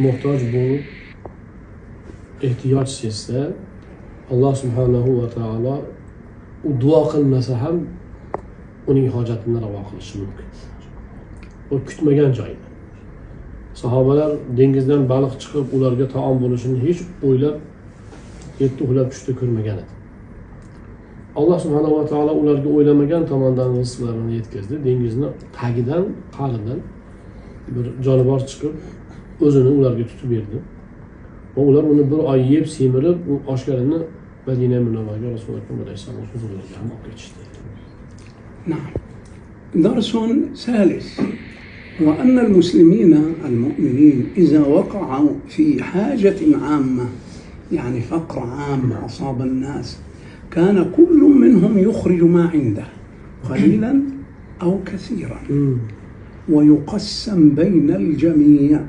muhtoj bo'lib ehtiyoj sezsa, Alloh subhanahu va taolo u duo qilmasa ham uning hojatini ravo qilishi mumkin. U kutmagan joyda. Sahobalar dengizdan baliq chiqib, ularga taom bo'lishini hech o'ylab, yetti uxlab tushda ko'rmagan edi. Alloh subhanahu va taolo ularga o'ylamagan tomondan rizqlarini yetkazdi. Dengizni tagidan, qa'ridan bir jonivor chiqib, o'zini ularga tutib berdi. Va ular uni bir oy yeb, semirib, u oshkarini Madina Munawwaraga Rasululloh alayhisalom huzuriga olib ketishdi. نعم. درس ثالث هو أن المسلمين المؤمنين إذا وقعوا في حاجة عامة، يعني فقر عام أصاب الناس، كان كل منهم يخرج ما عنده قليلا أو كثيرا ويقسم بين الجميع